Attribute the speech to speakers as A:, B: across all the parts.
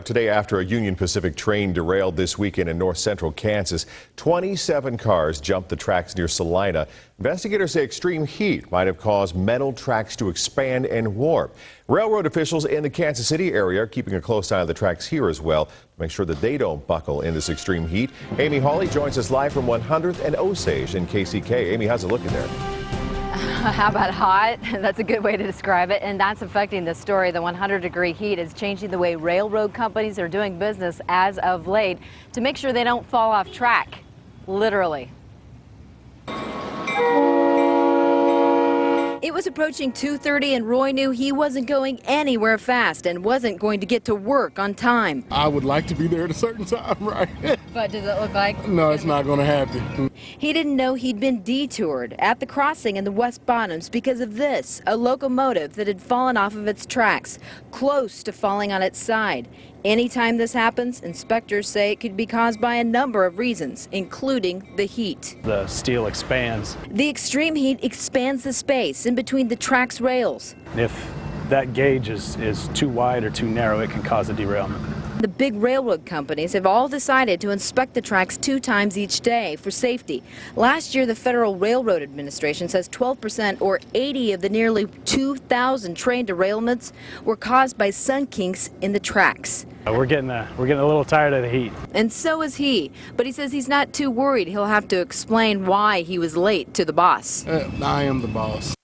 A: today after a Union Pacific train derailed this weekend in north central Kansas. 27 cars jumped the tracks near Salina. Investigators say extreme heat might have caused metal tracks to expand and warp. Railroad officials in the Kansas City area are keeping a close eye on the tracks here as well to make sure that they don't buckle in this extreme heat. Amy Hawley joins us live from 100th and Osage in KCK. Amy, how's it looking there?
B: How about hot? That's a good way to describe it, and that's affecting the story. The 100-degree heat is changing the way railroad companies are doing business as of late to make sure they don't fall off track, literally. It was approaching 2:30 and Roy knew he wasn't going anywhere fast and wasn't going to get to work on time.
C: I would like to be there at a certain time, right?
B: But does it look like?
C: No, it's not going to happen.
B: He didn't know he'd been detoured at the crossing in the West Bottoms because of this, a locomotive that had fallen off of its tracks, close to falling on its side. Anytime this happens, inspectors say it could be caused by a number of reasons, including the heat.
D: The steel expands.
B: The extreme heat expands the space in between the track's rails.
D: If that gauge is too wide or too narrow, it can cause a derailment.
B: The big railroad companies have all decided to inspect the tracks 2 times each day for safety. Last year, the Federal Railroad Administration says 12% or 80 of the nearly 2,000 train derailments were caused by sun kinks in the tracks.
D: We're getting a little tired of the heat.
B: And so is he. But he says he's not too worried. He'll have to explain why he was late to the boss.
C: I am the boss.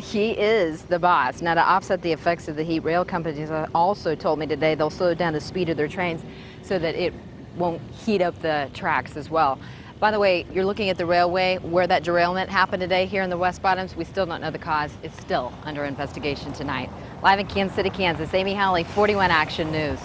B: He is the boss. Now, to offset the effects of the heat, rail companies also told me today they'll slow down the speed of their trains so that it won't heat up the tracks as well. By the way, you're looking at the railway where that derailment happened today here in the West Bottoms. We still don't know the cause. It's still under investigation tonight. Live in Kansas City, Kansas, Amy Howley, 41 Action News.